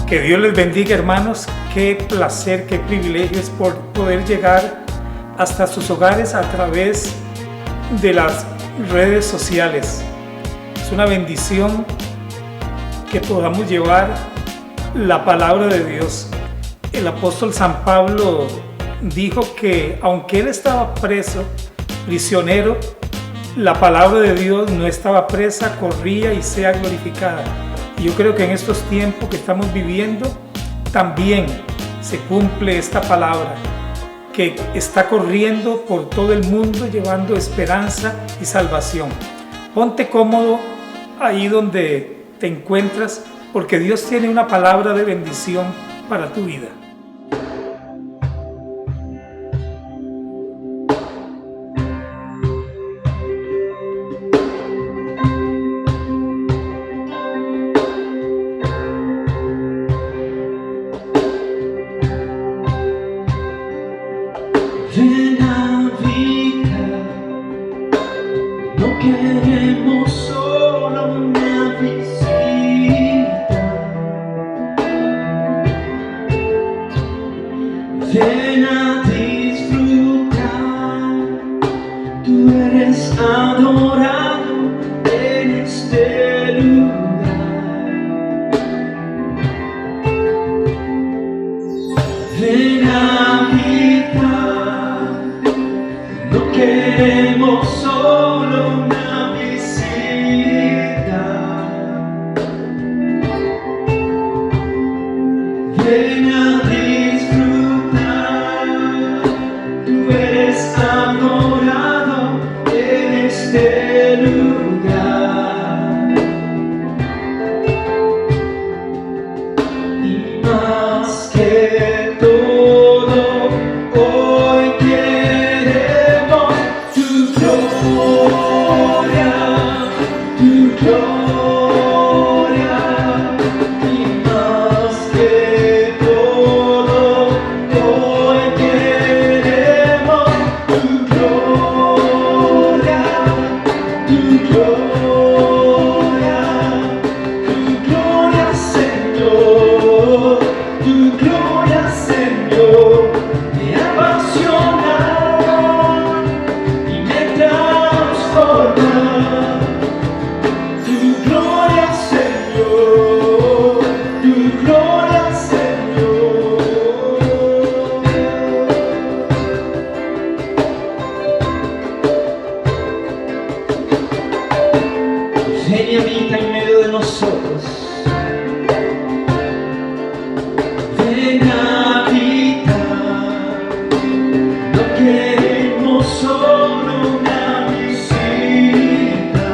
Que Dios les bendiga, hermanos. Qué placer, qué privilegio es poder llegar hasta sus hogares a través de las redes sociales. Es una bendición que podamos llevar la palabra de Dios. El apóstol San Pablo dijo que aunque él estaba preso, prisionero, la palabra de Dios no estaba presa, corría y sea glorificada. Y yo creo que en estos tiempos que estamos viviendo también se cumple esta palabra que está corriendo por todo el mundo llevando esperanza y salvación. Ponte cómodo ahí donde te encuentras, porque Dios tiene una palabra de bendición para tu vida. Ven a habitar, no queremos solo una visita. Ven a disfrutar, tú eres adorado en este lugar. Ven a habitar, no queremos solo una visita. Ven a disfrutar, tú eres adorado en este lugar. Y más que todo, hoy queremos tu gloria, tu gloria. Y más que todo, hoy queremos tu gloria, tu gloria, tu gloria, Señor, tu gloria, Señor, me apasiona y me transforma. Tu gloria, Señor, tu gloria, Señor. Ven y habita en medio de nosotros. Ven a habitar, no queremos solo una visita.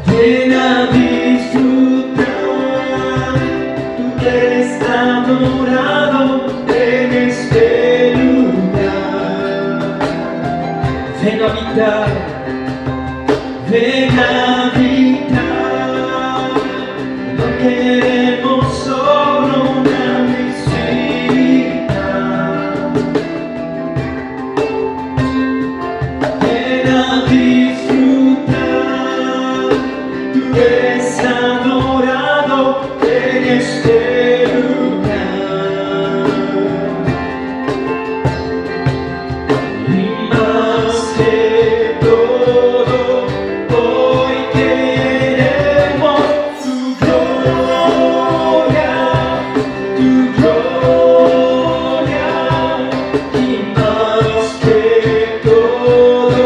Ven a disfrutar, tú eres adorado en este lugar. Ven a habitar, ven a habitar, no queremos solo una visita. Ven a disfrutar, tú eres adorado en este lugar. Y más que todo, hoy queremos tu gloria, tu gloria. Y más que todo,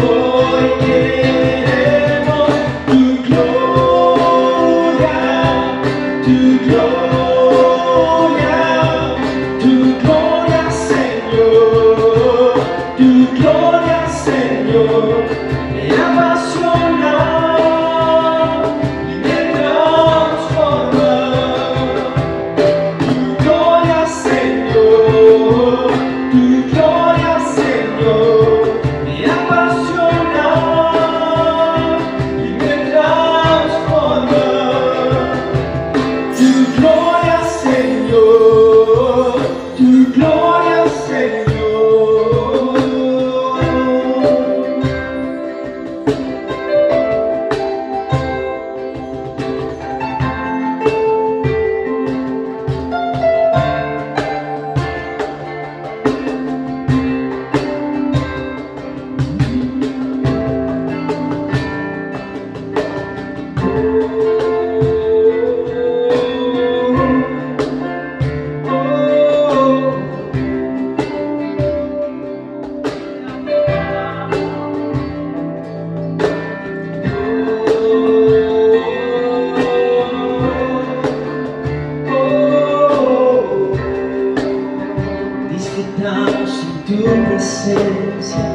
hoy queremos tu gloria, tu gloria, tu gloria, Señor, tu gloria, Señor, me apasiona y me transforma. Tu gloria, Señor, tu gloria, Señor, me apasiona y me transforma. Tu gloria, Señor, tu gloria, Señor. disfrutamos en tu presencia.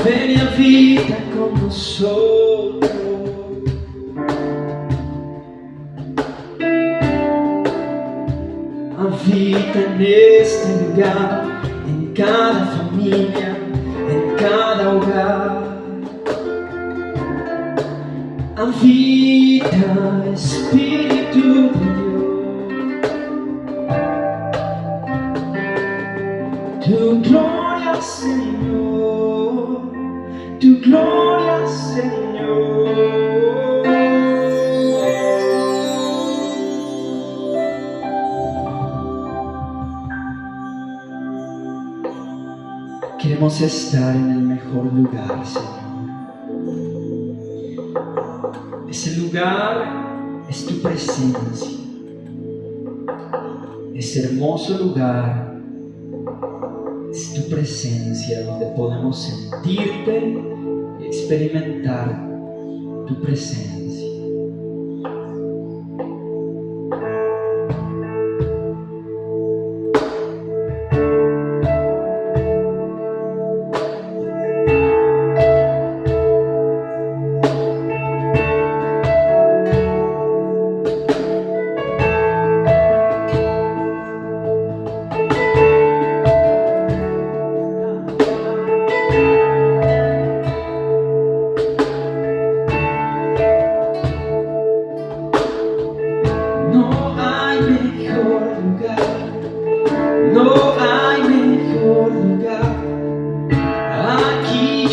Ven y habita con nosotros. Habita en este lugar, en cada familia, en cada hogar. Habita, Espíritu de Dios. Tu gloria, Señor, tu gloria, Señor. Queremos estar en el mejor lugar, Señor. Ese lugar es tu presencia. Ese hermoso lugar es tu presencia, donde podemos sentirte y experimentar tu presencia.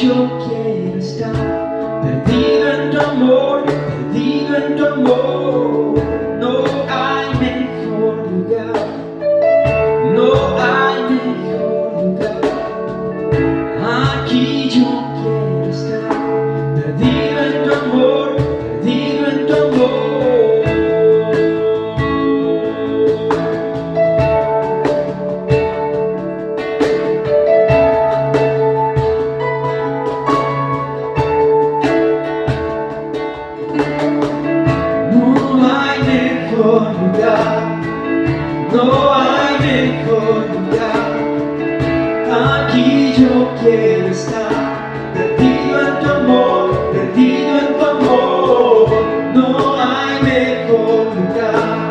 Yo quiero estar perdido en tu amor, perdido en tu amor. No hay mejor lugar, no hay mejor lugar. Aquí yo quiero estar perdido en tu amor, perdido en tu amor. No hay mejor lugar, aquí yo quiero estar, perdido en tu amor, perdido en tu amor. No hay mejor lugar,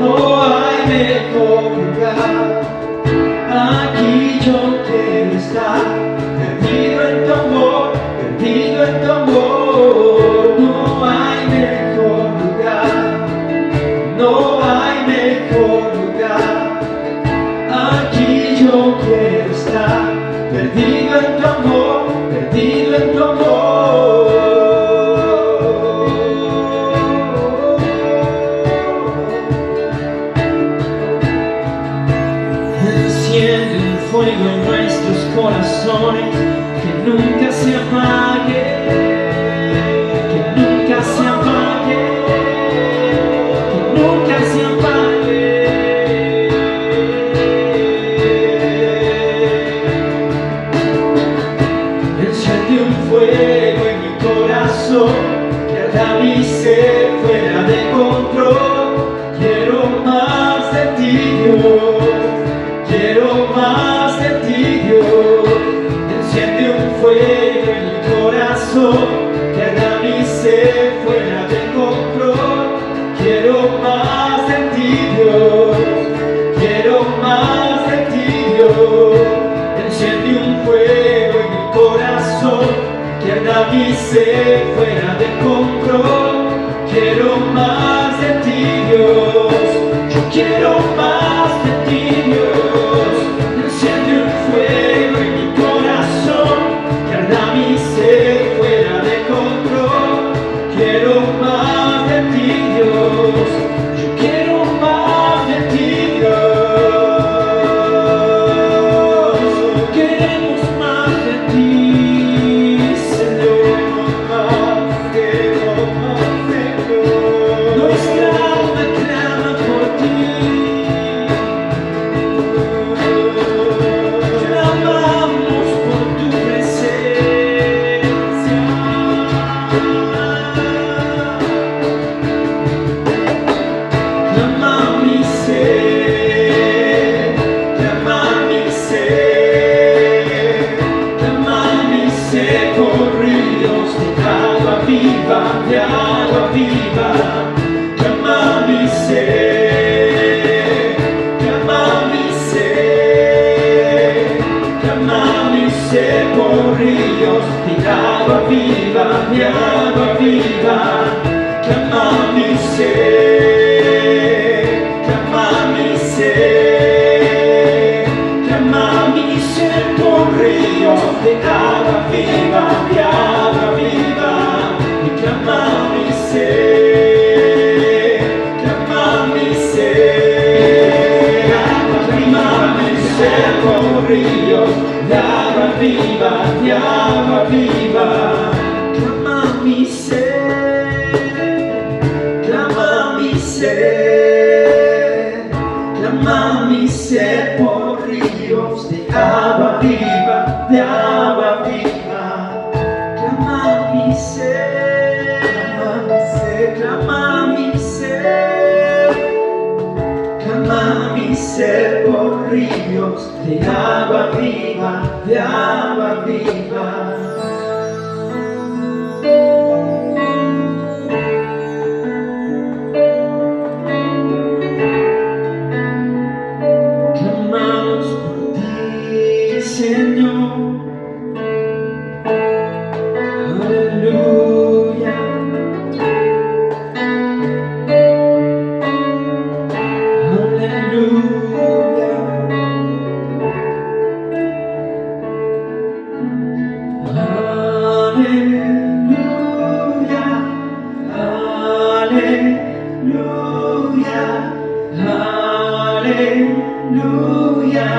no hay mejor lugar, aquí yo quiero estar, perdido en tu amor, perdido en tu amor. No hay mejor lugar, no hay mejor lugar, aquí yo quiero estar, perdido en tu amor, perdido en tu amor. fuego en nuestros corazones, que nunca se apague, que nunca se apague, que nunca se apague. Enciende un fuego en mi corazón, que arda mi ser fuera de control. Quiero más de ti, Dios, quiero más de ti, Dios. Enciende un fuego en mi corazón, que arda mi ser fuera de control. Quiero más de ti, Dios, quiero más de ti, Dios. Enciende un fuego en mi corazón, que arda mi ser fuera de control. Quiero más de ti, Dios, yo quiero más de ti, Dios. Enciende un fuego en mi corazón, que arda mi ser fuera de control. Quiero más de ti, Dios, yo quiero más de ti, Dios. Queremos más de ti, Señor, más, queremos más, Señor. Nuestra alma clama por ti. Clamamos por tu presencia. Clama mi ser, clama mi ser, clama mi ser por ríos de agua viva, de agua viva. Clama mi ser, clama mi ser, clama mi ser por ríos de agua viva, de agua viva. Clama mi ser, clama mi ser, clama mi ser por ríos de agua viva, de agua viva. Y clama mi ser, clama mi ser, clama mi ser por ríos de agua viva, de agua viva. Clama mi ser, clama mi ser, clama mi ser por ríos de agua viva, de agua viva. Clama mi ser, clama mi ser, clama mi ser por ríos de agua viva, de agua viva. Clamamos por ti, Señor. Aleluya. Aleluya. Aleluya. Aleluya. Aleluya. Aleluya,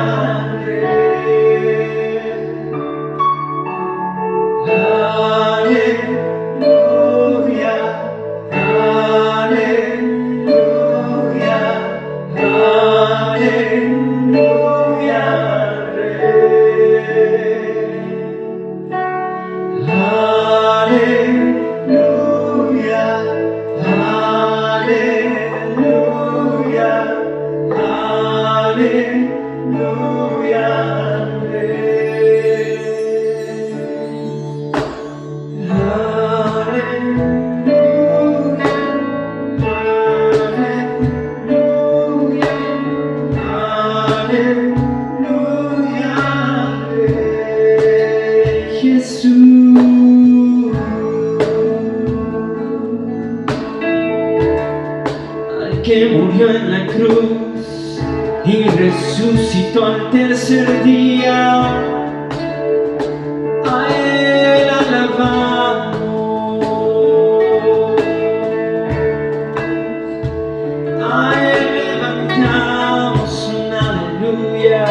aleluya, aleluya, aleluya, aleluya, Jesús, al que murió en la cruz y resucitó al tercer día, a él alabamos, a él levantamos un aleluya.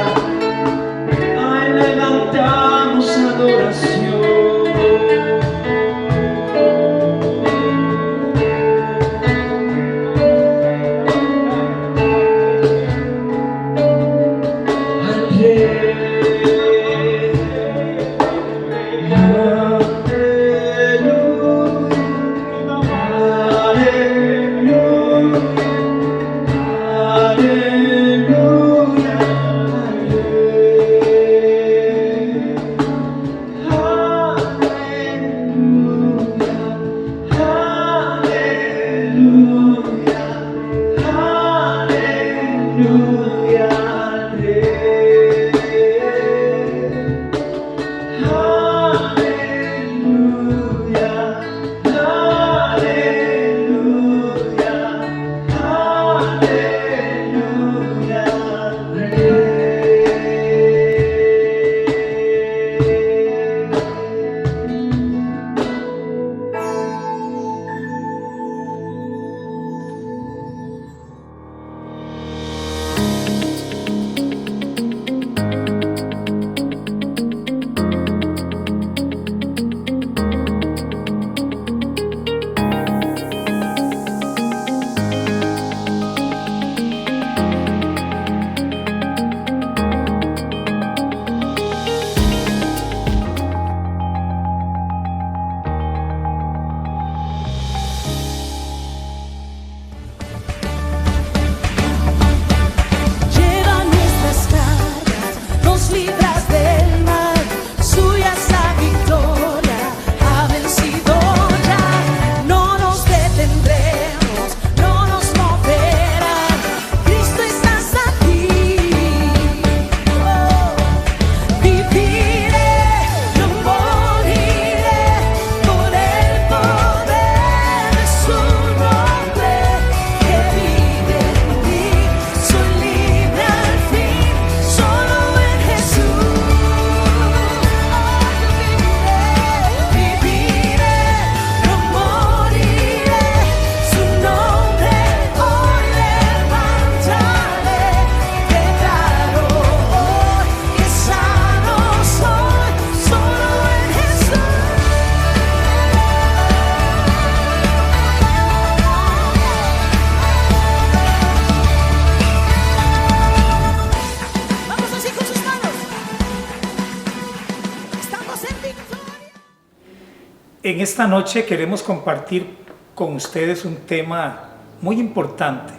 En esta noche queremos compartir con ustedes un tema muy importante,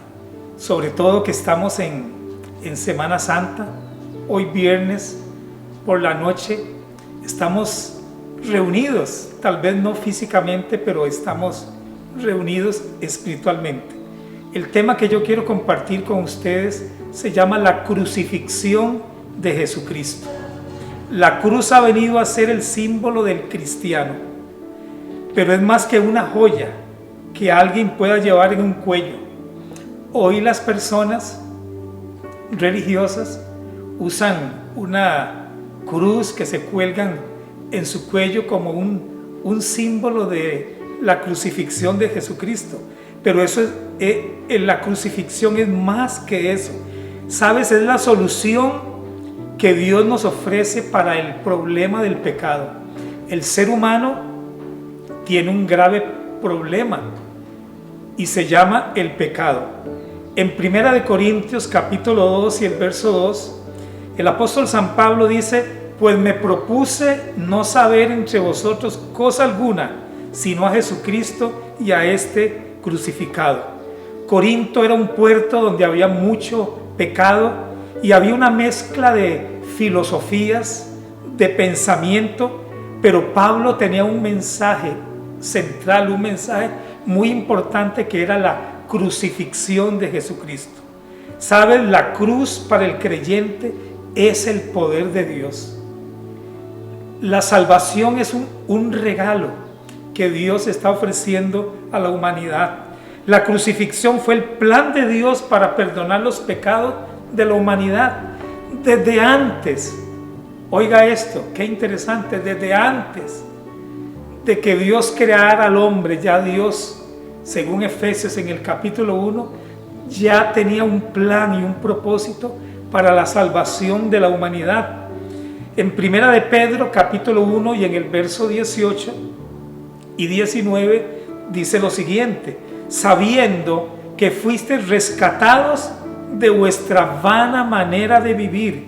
sobre todo que estamos en Semana Santa. Hoy viernes por la noche estamos reunidos, tal vez no físicamente, pero estamos reunidos espiritualmente. El tema que yo quiero compartir con ustedes se llama la crucifixión de Jesucristo. La cruz ha venido a ser el símbolo del cristiano, pero es más que una joya que alguien pueda llevar en un cuello. Hoy las personas religiosas usan una cruz que se cuelgan en su cuello como un símbolo de la crucifixión de Jesucristo. Pero la crucifixión es más que eso. ¿Sabes? Es la solución que Dios nos ofrece para el problema del pecado. El ser humano tiene un grave problema y se llama el pecado. En 1 Corintios capítulo 2 y el verso 2, el apóstol San Pablo dice: pues me propuse no saber entre vosotros cosa alguna, sino a Jesucristo y a este crucificado. Corinto era un puerto donde había mucho pecado y había una mezcla de filosofías, de pensamiento, pero Pablo tenía un mensaje central, un mensaje muy importante, que era la crucifixión de Jesucristo. ¿Sabes? La cruz para el creyente es el poder de Dios. La salvación es un regalo que Dios está ofreciendo a la humanidad. La crucifixión fue el plan de Dios para perdonar los pecados de la humanidad. Desde antes, oiga esto, qué interesante, desde antes de que Dios creara al hombre, ya Dios, según Efesios en el capítulo 1, ya tenía un plan y un propósito para la salvación de la humanidad. En 1 de Pedro capítulo 1 y en el verso 18 y 19 dice lo siguiente: sabiendo que fuisteis rescatados de vuestra vana manera de vivir,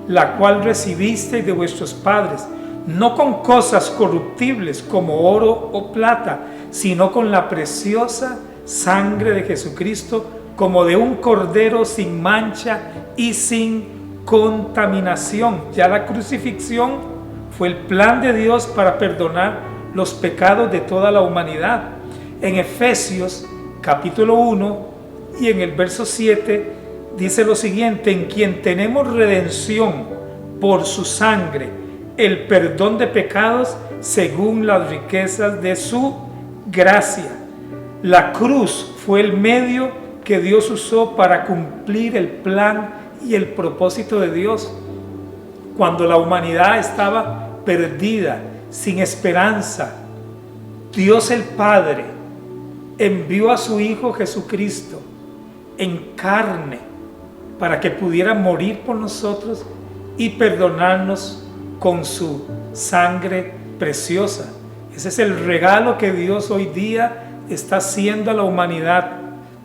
la cual recibisteis de vuestros padres, no con cosas corruptibles como oro o plata, sino con la preciosa sangre de Jesucristo, como de un cordero sin mancha y sin contaminación. Ya la crucifixión fue el plan de Dios para perdonar los pecados de toda la humanidad. En Efesios capítulo 1 y en el verso 7 dice lo siguiente: en quien tenemos redención por su sangre, el perdón de pecados según las riquezas de su gracia. La cruz fue el medio que Dios usó para cumplir el plan y el propósito de Dios. Cuando la humanidad estaba perdida, sin esperanza, Dios el Padre envió a su Hijo Jesucristo en carne para que pudiera morir por nosotros y perdonarnos con su sangre preciosa. Ese es el regalo que Dios hoy día está haciendo a la humanidad.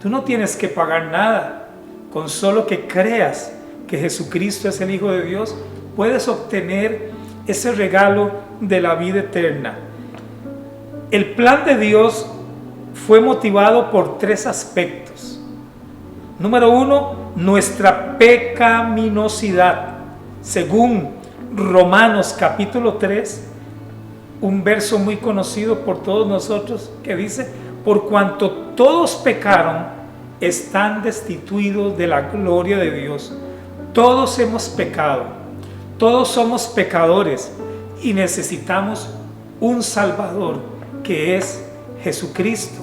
Tú no tienes que pagar nada. Con solo que creas que Jesucristo es el Hijo de Dios, puedes obtener ese regalo de la vida eterna. El plan de Dios fue motivado por tres aspectos. Número uno, nuestra pecaminosidad. Según Romanos capítulo 3, un verso muy conocido por todos nosotros que dice: por cuanto todos pecaron, están destituidos de la gloria de Dios. Todos hemos pecado, todos somos pecadores y necesitamos un Salvador, que es Jesucristo,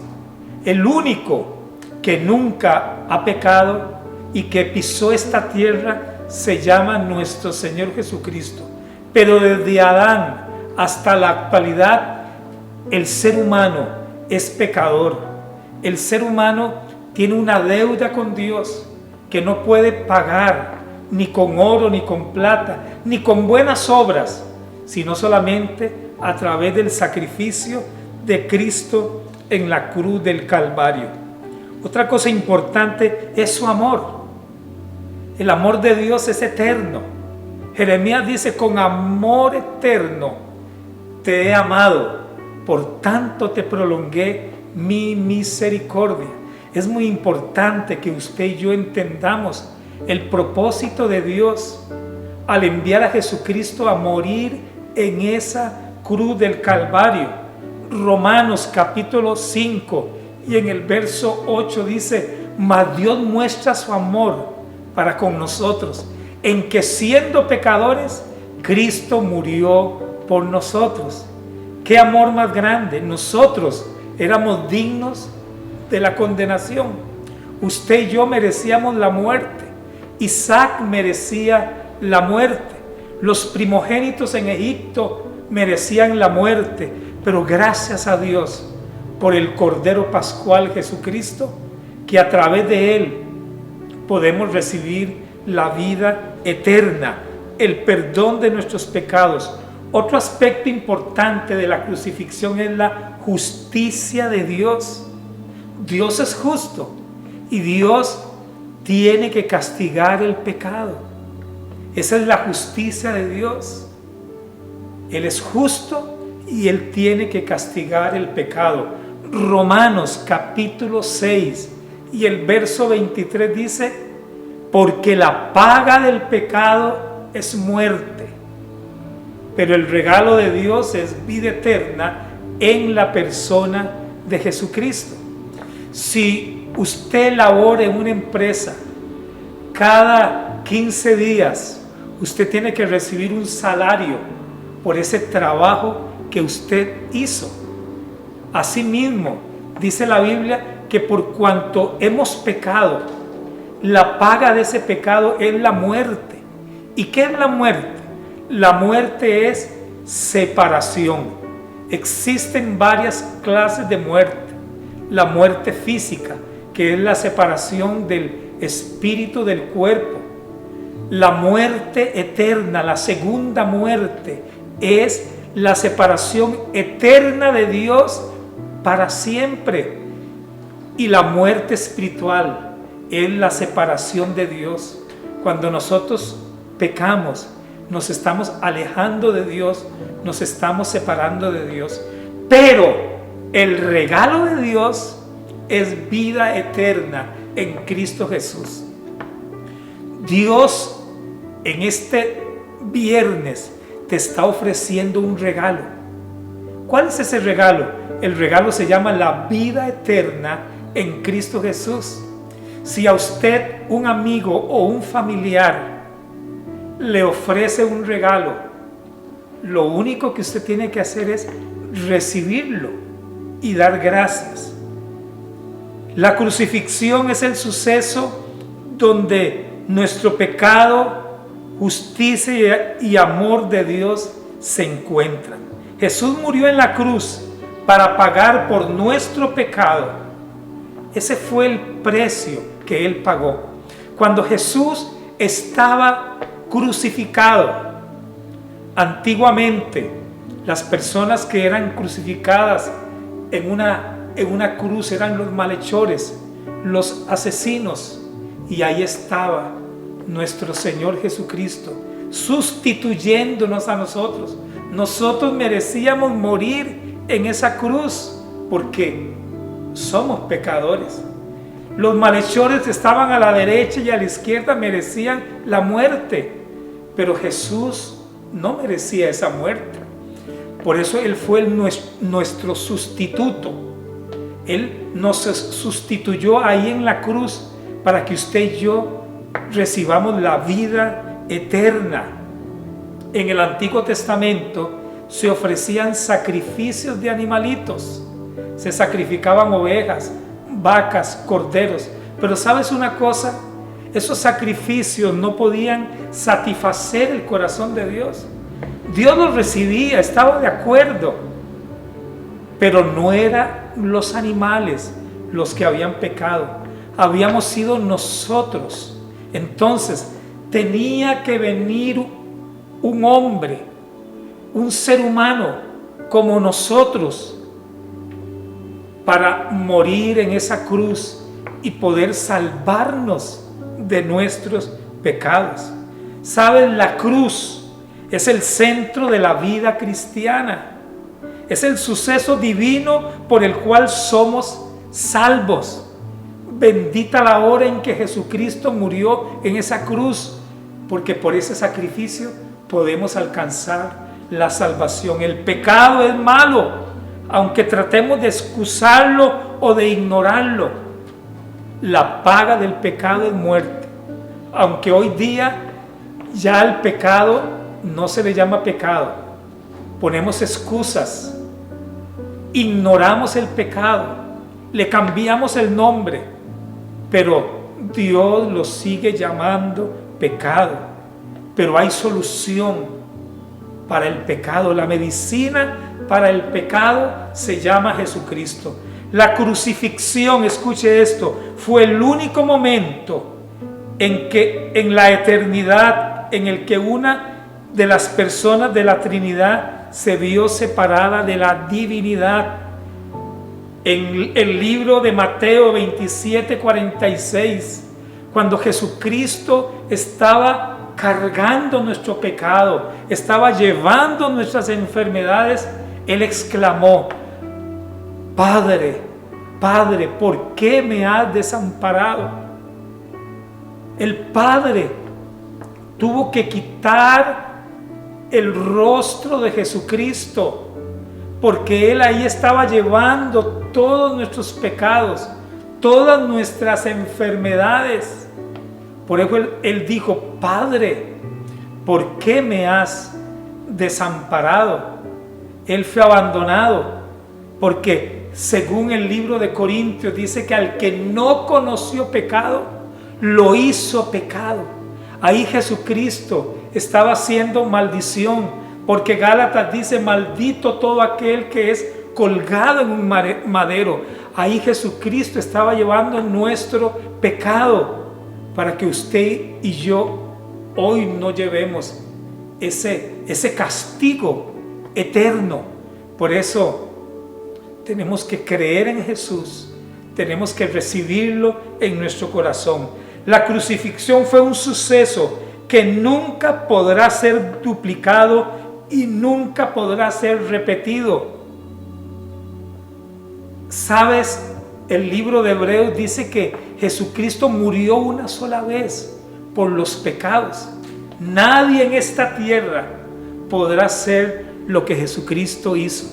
el único que nunca ha pecado y que pisó esta tierra. Se llama nuestro Señor Jesucristo. Pero desde Adán hasta la actualidad, el ser humano es pecador. El ser humano tiene una deuda con Dios que no puede pagar ni con oro, ni con plata, ni con buenas obras, sino solamente a través del sacrificio de Cristo en la cruz del Calvario. Otra cosa importante es su amor. El amor de Dios es eterno. Jeremías dice: con amor eterno te he amado, por tanto te prolongué mi misericordia. Es muy importante que usted y yo entendamos el propósito de Dios al enviar a Jesucristo a morir en esa cruz del Calvario. Romanos capítulo 5 y en el verso 8 dice: mas Dios muestra su amor para con nosotros, en que siendo pecadores, Cristo murió por nosotros. ¡Qué amor más grande! Nosotros éramos dignos de la condenación. Usted y yo merecíamos la muerte. Isaac merecía la muerte. Los primogénitos en Egipto merecían la muerte. Pero gracias a Dios por el Cordero Pascual Jesucristo, que a través de Él podemos recibir la vida eterna, el perdón de nuestros pecados. Otro aspecto importante de la crucifixión es la justicia de Dios. Dios es justo y Dios tiene que castigar el pecado. Esa es la justicia de Dios. Él es justo y Él tiene que castigar el pecado. Romanos capítulo 6 y el verso 23 dice: porque la paga del pecado es muerte, pero el regalo de Dios es vida eterna en la persona de Jesucristo. Si usted labora en una empresa, cada 15 días usted tiene que recibir un salario por ese trabajo que usted hizo. Asimismo, dice la Biblia que por cuanto hemos pecado, la paga de ese pecado es la muerte. ¿Y qué es la muerte? La muerte es separación. Existen varias clases de muerte. La muerte física, que es la separación del espíritu del cuerpo. La muerte eterna, la segunda muerte, es la separación eterna de Dios para siempre. Y la muerte espiritual es la separación de Dios. Cuando nosotros pecamos, nos estamos alejando de Dios, nos estamos separando de Dios. Pero el regalo de Dios es vida eterna en Cristo Jesús. Dios en este viernes te está ofreciendo un regalo. ¿Cuál es ese regalo? El regalo se llama la vida eterna en Cristo Jesús. Si a usted un amigo o un familiar le ofrece un regalo, lo único que usted tiene que hacer es recibirlo y dar gracias. La crucifixión es el suceso donde nuestro pecado, justicia y amor de Dios se encuentran. Jesús murió en la cruz para pagar por nuestro pecado. Ese fue el precio que Él pagó. Cuando Jesús estaba crucificado, antiguamente las personas que eran crucificadas en una cruz eran los malhechores, los asesinos, y ahí estaba nuestro Señor Jesucristo sustituyéndonos a nosotros. Nosotros merecíamos morir en esa cruz porque somos pecadores. Los malhechores estaban a la derecha y a la izquierda, merecían la muerte, pero Jesús no merecía esa muerte. Por eso Él fue nuestro sustituto. Él nos sustituyó ahí en la cruz para que usted y yo recibamos la vida eterna. En el Antiguo Testamento se ofrecían sacrificios de animalitos. Se sacrificaban ovejas, vacas, corderos. Pero ¿sabes una cosa? Esos sacrificios no podían satisfacer el corazón de Dios. Dios los recibía, estaba de acuerdo, pero no eran los animales los que habían pecado, habíamos sido nosotros. Entonces tenía que venir un hombre, un ser humano como nosotros, para morir en esa cruz y poder salvarnos de nuestros pecados. ¿Saben? La cruz es el centro de la vida cristiana. Es el suceso divino por el cual somos salvos. Bendita la hora en que Jesucristo murió en esa cruz, porque por ese sacrificio podemos alcanzar la salvación. El pecado es malo, aunque tratemos de excusarlo o de ignorarlo. La paga del pecado es muerte. Aunque hoy día ya el pecado no se le llama pecado, ponemos excusas, ignoramos el pecado, le cambiamos el nombre, pero Dios lo sigue llamando pecado. Pero hay solución para el pecado. La medicina para el pecado se llama Jesucristo. La crucifixión, escuche esto, fue el único momento en la eternidad en el que una de las personas de la Trinidad se vio separada de la divinidad. En el libro de Mateo 27:46, cuando Jesucristo estaba cargando nuestro pecado, estaba llevando nuestras enfermedades, Él exclamó: Padre, Padre, ¿por qué me has desamparado? El Padre tuvo que quitar el rostro de Jesucristo, porque Él ahí estaba llevando todos nuestros pecados, todas nuestras enfermedades. Por eso Él dijo: Padre, ¿por qué me has desamparado? Él fue abandonado, porque según el libro de Corintios dice que al que no conoció pecado, lo hizo pecado. Ahí Jesucristo estaba haciendo maldición, porque Gálatas dice: maldito todo aquel que es colgado en un madero. Ahí Jesucristo estaba llevando nuestro pecado, para que usted y yo hoy no llevemos ese castigo eterno. Por eso tenemos que creer en Jesús, tenemos que recibirlo en nuestro corazón. La crucifixión fue un suceso que nunca podrá ser duplicado y nunca podrá ser repetido. ¿Sabes? El libro de Hebreos dice que Jesucristo murió una sola vez por los pecados. Nadie en esta tierra podrá hacer lo que Jesucristo hizo.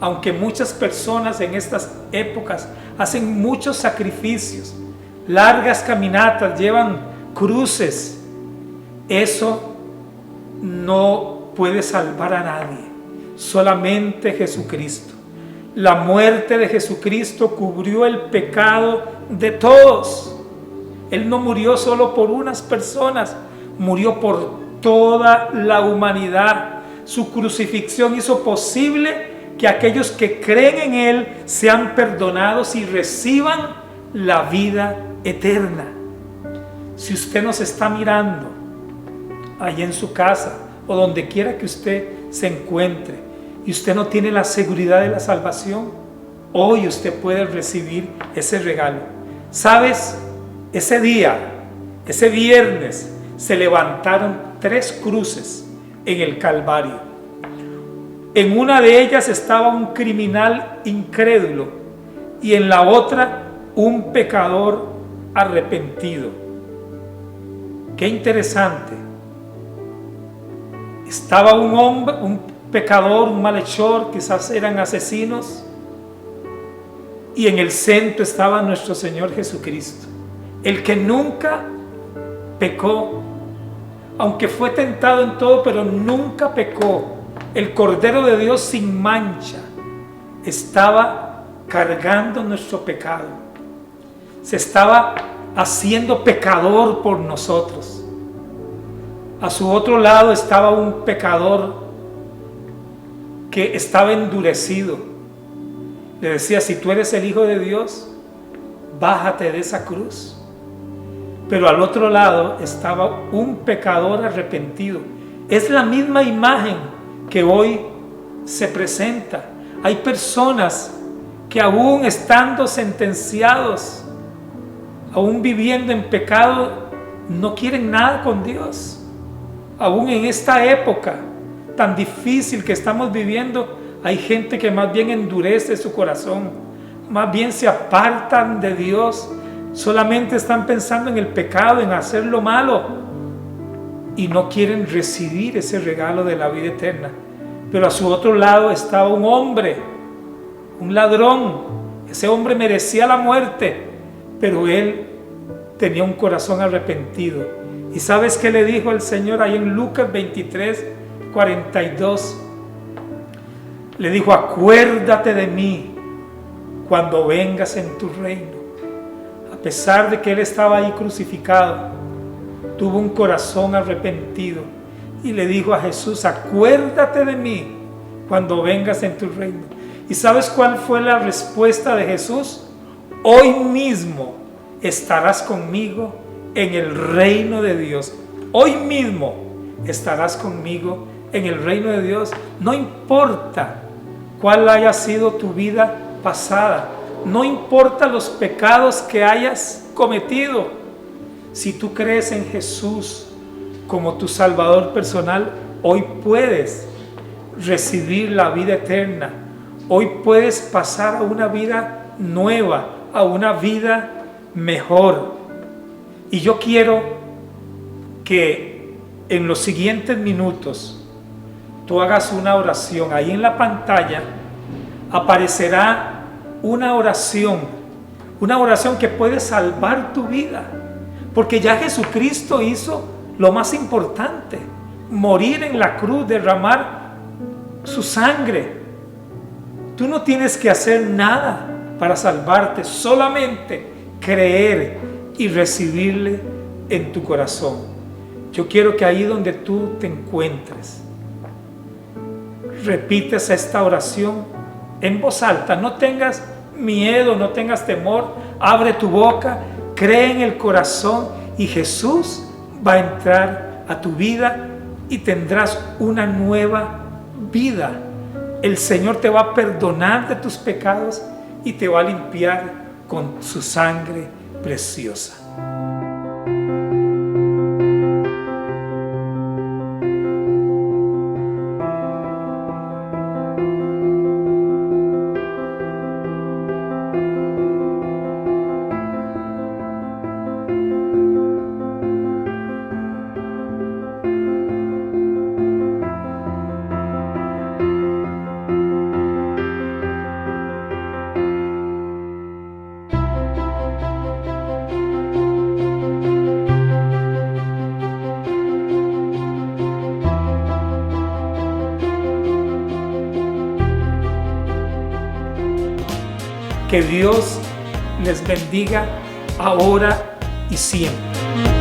Aunque muchas personas en estas épocas hacen muchos sacrificios, largas caminatas, llevan cruces, eso no puede salvar a nadie, solamente Jesucristo. La muerte de Jesucristo cubrió el pecado de todos. Él no murió solo por unas personas, murió por toda la humanidad. Su crucifixión hizo posible que aquellos que creen en Él sean perdonados y reciban la vida eterna. Si usted nos está mirando ahí en su casa o donde quiera que usted se encuentre y usted no tiene la seguridad de la salvación, hoy usted puede recibir ese regalo. ¿Sabes? Ese día, ese viernes, se levantaron 3 cruces en el Calvario. En una de ellas estaba un criminal incrédulo y en la otra un pecador arrepentido. Qué interesante. Estaba un hombre, un pecador, un malhechor, quizás eran asesinos, y en el centro estaba nuestro Señor Jesucristo, el que nunca pecó, aunque fue tentado en todo, pero nunca pecó. El Cordero de Dios sin mancha estaba cargando nuestro pecado, se estaba haciendo pecador por nosotros. A su otro lado estaba un pecador que estaba endurecido. Le decía: si tú eres el Hijo de Dios, bájate de esa cruz. Pero al otro lado estaba un pecador arrepentido. Es la misma imagen que hoy se presenta. Hay personas que aún estando sentenciados, aún viviendo en pecado, no quieren nada con Dios. Aún en esta época tan difícil que estamos viviendo, Hay gente que más bien endurece su corazón, más bien se apartan de Dios, solamente están pensando en el pecado, en hacer lo malo y no quieren recibir ese regalo de la vida eterna. Pero a su otro lado estaba un hombre, un ladrón. Ese hombre merecía la muerte, pero él tenía un corazón arrepentido. ¿Y sabes qué le dijo el Señor ahí en Lucas 23:42? Le dijo: acuérdate de mí cuando vengas en tu reino. A pesar de que él estaba ahí crucificado, tuvo un corazón arrepentido y le dijo a Jesús: acuérdate de mí cuando vengas en tu reino. ¿Y sabes cuál fue la respuesta de Jesús? Hoy mismo estarás conmigo en el reino de Dios. Hoy mismo estarás conmigo en el reino de Dios. No importa cuál haya sido tu vida pasada, no importa los pecados que hayas cometido. Si tú crees en Jesús como tu Salvador personal, hoy puedes recibir la vida eterna. Hoy puedes pasar a una vida nueva, a una vida mejor. Y yo quiero que en los siguientes minutos tú hagas una oración. Ahí en la pantalla aparecerá una oración que puede salvar tu vida. Porque ya Jesucristo hizo lo más importante: morir en la cruz, derramar su sangre. Tú no tienes que hacer nada para salvarte, solamente creer y recibirle en tu corazón. Yo quiero que ahí donde tú te encuentres, repites esta oración en voz alta. No tengas miedo, no tengas temor. Abre tu boca, cree en el corazón y Jesús va a entrar a tu vida y tendrás una nueva vida. El Señor te va a perdonar de tus pecados y te va a limpiar con su sangre preciosa. Que Dios les bendiga ahora y siempre.